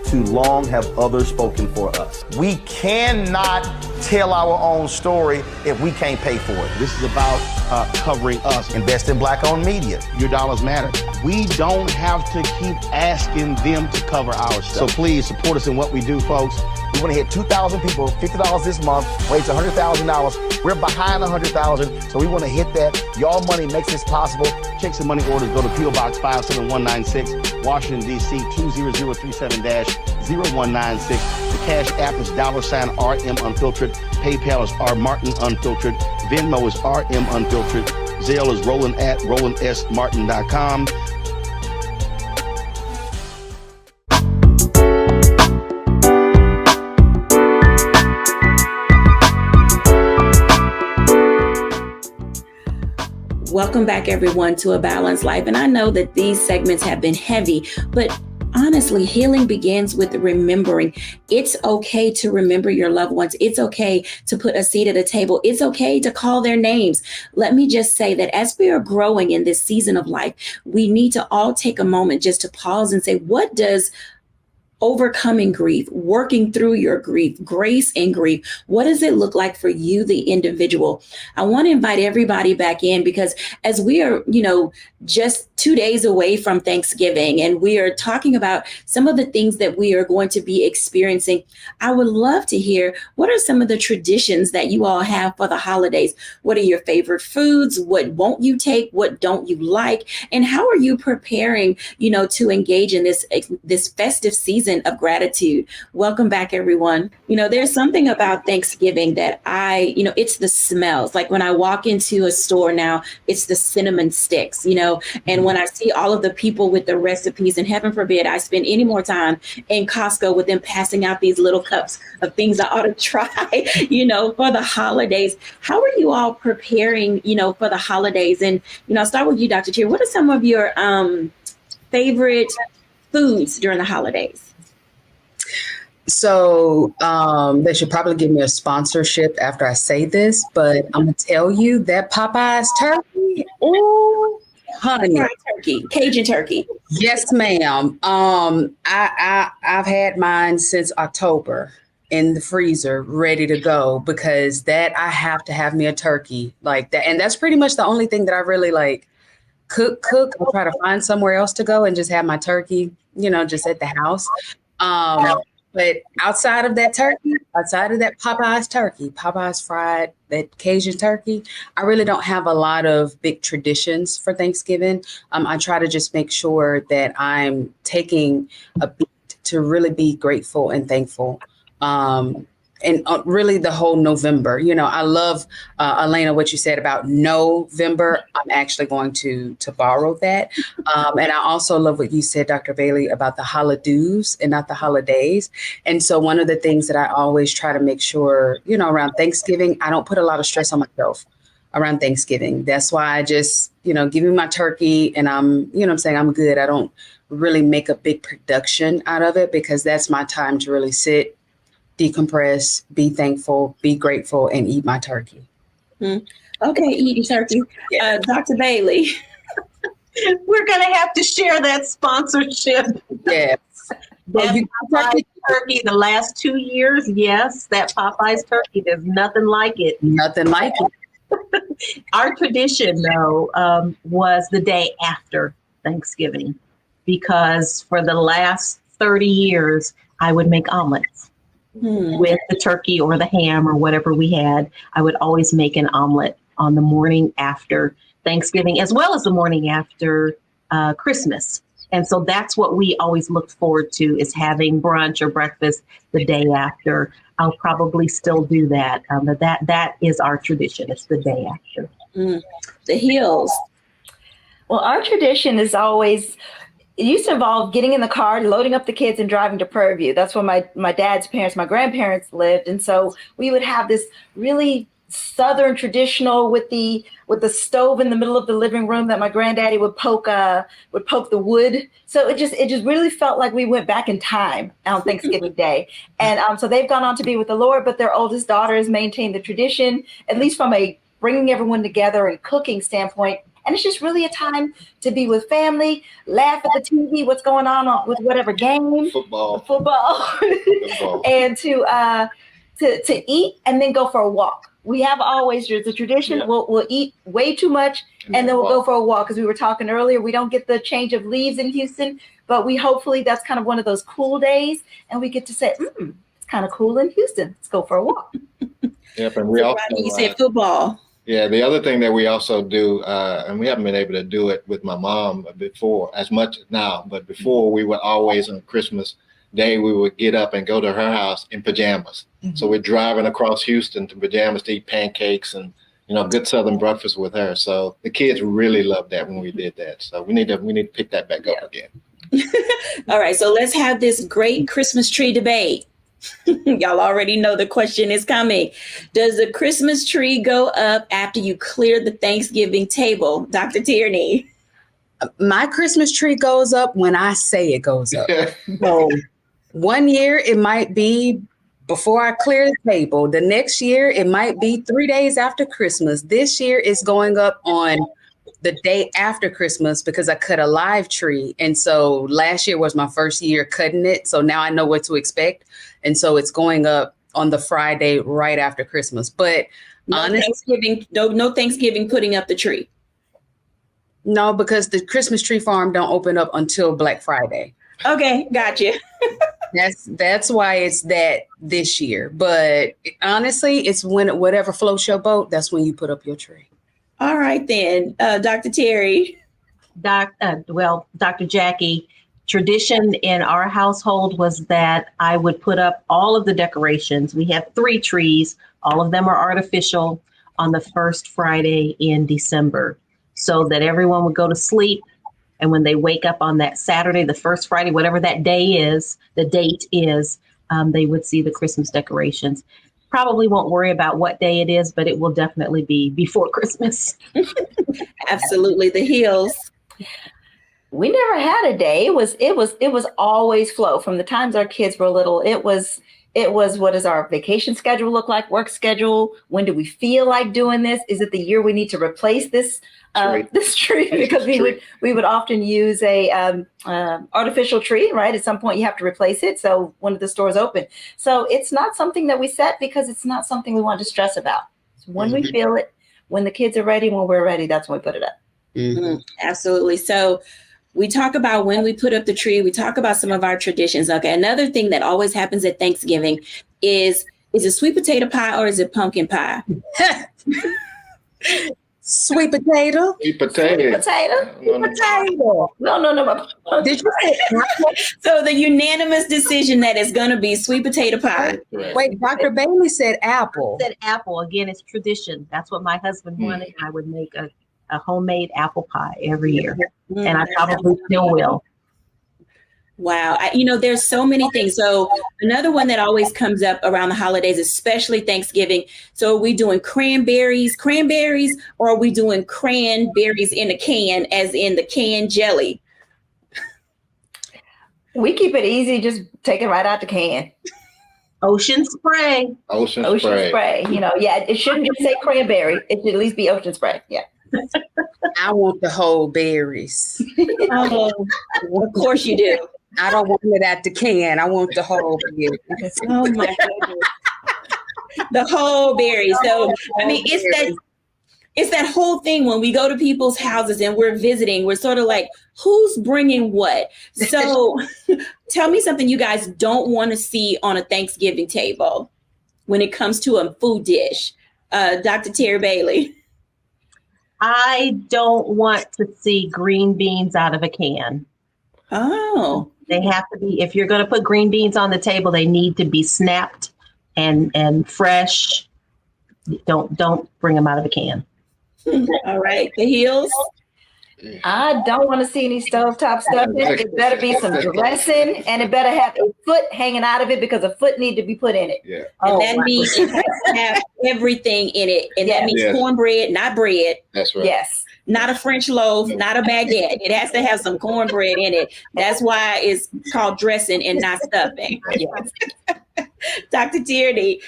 Too long have others spoken for us. We cannot tell our own story if we can't pay for it. This is about covering us. Invest in Black-owned media. Your dollars matter. We don't have to keep asking them to cover our stuff. So please support us in what we do, folks. We want to hit 2,000 people, $50 this month, raise $100,000. We're behind 100,000, so we want to hit that. Y'all money makes this possible. Checks and money orders go to P.O. Box 57196, Washington, D.C. 20037-0196. The Cash App is $RM Unfiltered. PayPal is R Martin Unfiltered. Venmo is RM Unfiltered. Zelle is Roland at RolandSMartin.com. Welcome back, everyone, to A Balanced Life. And I know that these segments have been heavy, but honestly, healing begins with remembering. It's okay to remember your loved ones. It's okay to put a seat at a table. It's okay to call their names. Let me just say that as we are growing in this season of life, we need to all take a moment just to pause and say, what does overcoming grief, working through your grief, grace in grief, what does it look like for you, the individual? I want to invite everybody back in, because as we are, just 2 days away from Thanksgiving, and we are talking about some of the things that we are going to be experiencing, I would love to hear, what are some of the traditions that you all have for the holidays? What are your favorite foods? What won't you take? What don't you like? And how are you preparing, to engage in this festive season of gratitude? Welcome back, everyone. There's something about Thanksgiving that it's the smells. Like when I walk into a store now, it's the cinnamon sticks, and when I see all of the people with the recipes, and heaven forbid I spend any more time in Costco with them passing out these little cups of things I ought to try, for the holidays. How are you all preparing, for the holidays? And, I'll start with you, Dr. Cheer. What are some of your favorite foods during the holidays? So they should probably give me a sponsorship after I say this, but I'm gonna tell you that Popeye's turkey. Oh, honey, turkey, Cajun turkey. Yes, ma'am. I've had mine since October in the freezer, ready to go, because that I have to have me a turkey like that, and that's pretty much the only thing that I really like. Cook. I'll try to find somewhere else to go and just have my turkey, just at the house. But outside of that Popeye's turkey, Popeye's fried, that Cajun turkey, I really don't have a lot of big traditions for Thanksgiving. I try to just make sure that I'm taking a beat to really be grateful and thankful. And really the whole November, I love, Elena, what you said about November. I'm actually going to borrow that. And I also love what you said, Dr. Bailey, about the holidays and not the holidays. And so one of the things that I always try to make sure, around Thanksgiving, I don't put a lot of stress on myself around Thanksgiving. That's why I just, give me my turkey and I'm good. I don't really make a big production out of it, because that's my time to really sit, decompress, be thankful, be grateful, and eat my turkey. Okay, eat your turkey. Yeah. Dr. Bailey. We're going to have to share that sponsorship. Yes. That Popeye's turkey the last 2 years, yes, that Popeye's turkey, there's nothing like it. Nothing like it. Our tradition, though, was the day after Thanksgiving, because for the last 30 years, I would make omelets with the turkey or the ham or whatever we had. I would always make an omelet on the morning after Thanksgiving, as well as the morning after Christmas. And so that's what we always looked forward to, is having brunch or breakfast the day after. I'll probably still do that. But that is our tradition. It's the day after. The Hills. Well, our tradition is always, it used to involve getting in the car, loading up the kids, and driving to Prairie View. That's where my dad's parents, my grandparents lived. And so we would have this really Southern traditional with the stove in the middle of the living room that my granddaddy would poke the wood. So it just really felt like we went back in time on Thanksgiving Day. And so they've gone on to be with the Lord, but their oldest daughter has maintained the tradition, at least from a bringing everyone together and cooking standpoint. And it's just really a time to be with family, laugh at the TV, what's going on with whatever game, football, and to eat and then go for a walk. We have always, there's a tradition, we'll eat way too much and then we'll go for a walk. Because we were talking earlier, we don't get the change of leaves in Houston, but hopefully that's kind of one of those cool days and we get to say, it's kind of cool in Houston. Let's go for a walk. Yep, and we also, you said football. Yeah, the other thing that we also do, and we haven't been able to do it with my mom before, as much now, but before we would always on Christmas Day, we would get up and go to her house in pajamas. So we're driving across Houston to pajamas to eat pancakes and, good Southern breakfast with her. So the kids really loved that when we did that. So we need to pick that back up again. All right, so let's have this great Christmas tree debate. Y'all already know the question is coming. Does the Christmas tree go up after you clear the Thanksgiving table, Dr. Tierney? My Christmas tree goes up when I say it goes up. So one year it might be before I clear the table. The next year it might be 3 days after Christmas. This year it's going up on the day after Christmas because I cut a live tree. And so last year was my first year cutting it. So now I know what to expect. And so it's going up on the Friday right after Christmas. But honestly, no Thanksgiving putting up the tree. No, because the Christmas tree farm don't open up until Black Friday. Okay, gotcha. That's why it's that this year. But honestly, it's when whatever floats your boat, that's when you put up your tree. All right, then, Dr. Terry. Dr. Jacquie, tradition in our household was that I would put up all of the decorations. We have 3 trees. All of them are artificial on the first Friday in December so that everyone would go to sleep. And when they wake up on that Saturday, the first Friday, whatever that day is, the date is, they would see the Christmas decorations. Probably won't worry about what day it is, but it will definitely be before Christmas. Absolutely. The Hills. We never had a day. It was always flow from the times our kids were little. It was what does our vacation schedule look like, work schedule? When do we feel like doing this? Is it the year we need to replace this tree? Because we would often use a artificial tree, right? At some point you have to replace it. So when the stores open. So it's not something that we set because it's not something we want to stress about. So when we feel it, when the kids are ready, when we're ready, that's when we put it up. Absolutely. So we talk about when we put up the tree. We talk about some of our traditions. Okay. Another thing that always happens at Thanksgiving is it sweet potato pie or is it pumpkin pie? Sweet potato. Sweet potato. Sweet potato. Sweet potato. No. Did you say so? The unanimous decision that it's going to be sweet potato pie. Wait, Dr. Bailey said apple. I said apple. Again, it's tradition. That's what my husband wanted. I would make a homemade apple pie every year. And I probably still will. Wow. There's so many things. So another one that always comes up around the holidays, especially Thanksgiving. So are we doing cranberries, or are we doing cranberries in a can, as in the canned jelly? We keep it easy. Just take it right out the can. Ocean spray. Ocean spray. It shouldn't just say cranberry. It should at least be ocean spray. Yeah. I want the whole berries. Oh, of course you do. I don't want it at the can. I want the whole berry. Oh my goodness. The whole berry. So, I mean, it's that whole thing when we go to people's houses and we're visiting, we're sort of like, who's bringing what? So tell me something you guys don't want to see on a Thanksgiving table when it comes to a food dish. Dr. Terry Bailey. I don't want to see green beans out of a can. Oh. They have to be, if you're going to put green beans on the table, they need to be snapped and fresh. Don't bring them out of a can. All right. The Hills. I don't want to see any stovetop stuff. It better be some dressing, and it better have a foot hanging out of it because a foot need to be put in it. Yeah. And that means it has to have everything in it. And that means cornbread, not bread. That's right. Yes. Not a French loaf, not a baguette. It has to have some cornbread in it. That's why it's called dressing and not stuffing. Dr. Tierney.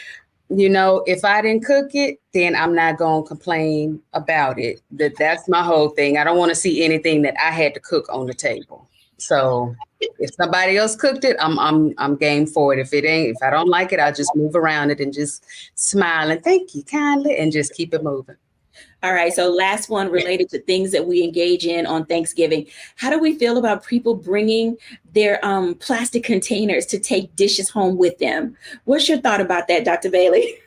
You know, if I didn't cook it, then I'm not going to complain about it. That's my whole thing. I don't want to see anything that I had to cook on the table. So if somebody else cooked it, I'm game for it. If I don't like it, I'll just move around it and just smile and thank you kindly and just keep it moving. All right. So last one related to things that we engage in on Thanksgiving. How do we feel about people bringing their plastic containers to take dishes home with them? What's your thought about that, Dr. Bailey?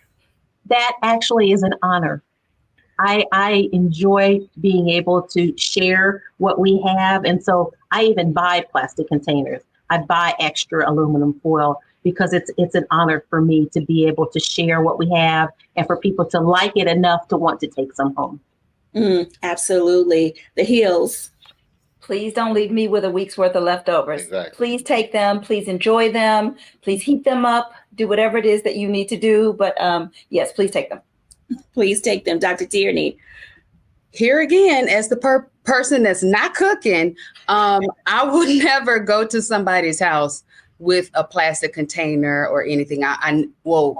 That actually is an honor. I enjoy being able to share what we have. And so I even buy plastic containers. I buy extra aluminum foil because it's an honor for me to be able to share what we have and for people to like it enough to want to take some home. Absolutely. The Hills. Please don't leave me with a week's worth of leftovers. Exactly. Please take them. Please enjoy them. Please heat them up. Do whatever it is that you need to do. But yes, please take them. Please take them. Dr. Tierney. Here again, as the person that's not cooking, I would never go to somebody's house with a plastic container or anything. I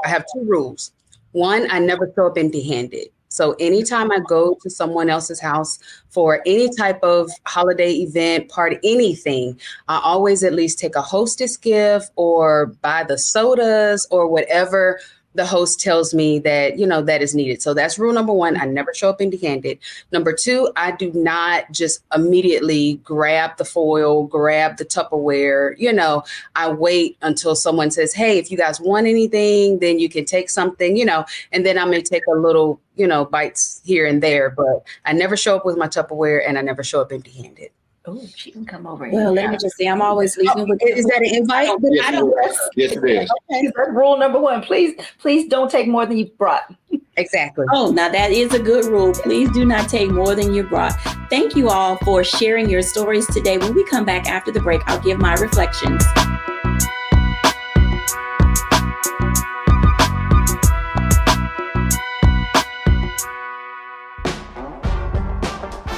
have two rules. One, I never show up empty-handed. So anytime I go to someone else's house for any type of holiday event, party, anything, I always at least take a hostess gift or buy the sodas or whatever the host tells me that, that is needed. So that's rule number one. I never show up empty-handed. Number two, I do not just immediately grab the foil, grab the Tupperware. I wait until someone says, hey, if you guys want anything, then you can take something, and then I may take a little, bites here and there. But I never show up with my Tupperware and I never show up empty-handed. Oh, she can come over. Well, let me just say, I'm always leaving with. Is that an invite? Yes, it is. Okay, that's rule number one. Please don't take more than you brought. Exactly. Oh, now that is a good rule. Please do not take more than you brought. Thank you all for sharing your stories today. When we come back after the break, I'll give my reflections.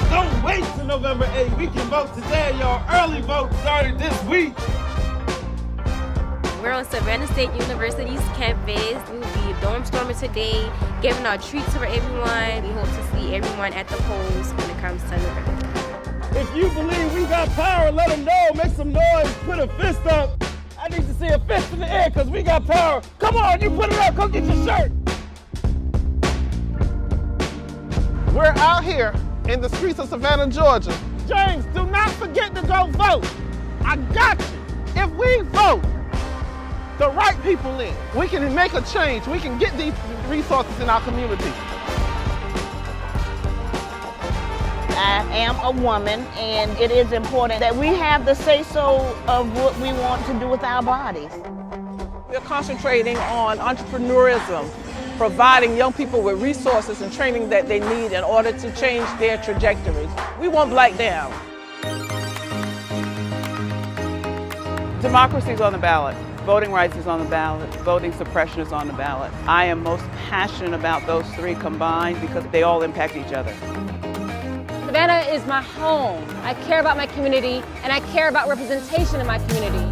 Don't wait till November 8th. We can vote today, y'all. Early vote started this week. We're on Savannah State University's campus. We will be dorm storming today, giving out treats for everyone. We hope to see everyone at the polls when it comes to November. If you believe we got power, let them know. Make some noise. Put a fist up. I need to see a fist in the air because we got power. Come on, you put it up. Come get your shirt. We're out here in the streets of Savannah, Georgia. James, do not forget to go vote. I got you. If we vote the right people in, we can make a change. We can get these resources in our community. I am a woman, and it is important that we have the say-so of what we want to do with our bodies. We're concentrating on entrepreneurism, providing young people with resources and training that they need in order to change their trajectories. We won't black down. Democracy is on the ballot. Voting rights is on the ballot. Voting suppression is on the ballot. I am most passionate about those three combined because they all impact each other. Savannah is my home. I care about my community, and I care about representation in my community.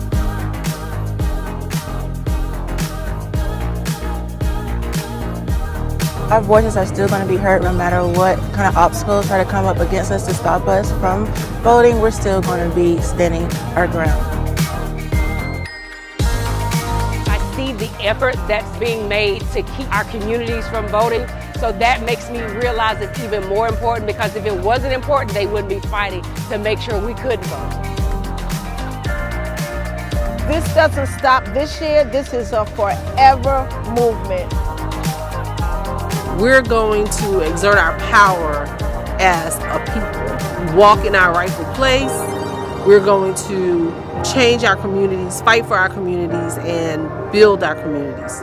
Our voices are still going to be heard no matter what kind of obstacles try to come up against us to stop us from voting. We're still going to be standing our ground. effort that's being made to keep our communities from voting. So that makes me realize it's even more important, because if it wasn't important, they wouldn't be fighting to make sure we could vote. This doesn't stop this year. This is a forever movement. We're going to exert our power as a people, walk in our rightful place. We're going to change our communities, fight for our communities, and build our communities.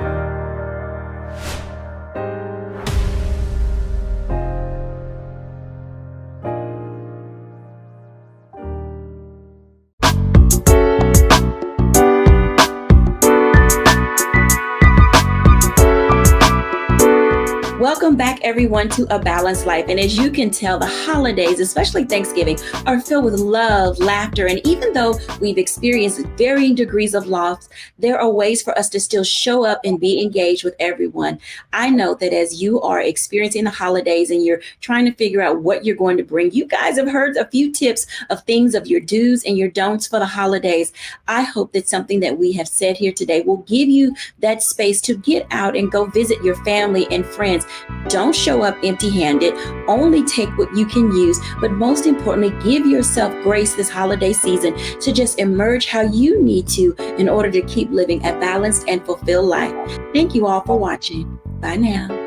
Welcome back, everyone, to A Balanced Life. And as you can tell, the holidays, especially Thanksgiving, are filled with love, laughter, and even though we've experienced varying degrees of loss, there are ways for us to still show up and be engaged with everyone. I know that as you are experiencing the holidays and you're trying to figure out what you're going to bring, you guys have heard a few tips of things of your do's and your don'ts for the holidays. I hope that something that we have said here today will give you that space to get out and go visit your family and friends. Don't show up empty-handed. Only take what you can use. But most importantly, give yourself grace this holiday season to just emerge how you need to in order to keep living a balanced and fulfilled life. Thank you all for watching. Bye now.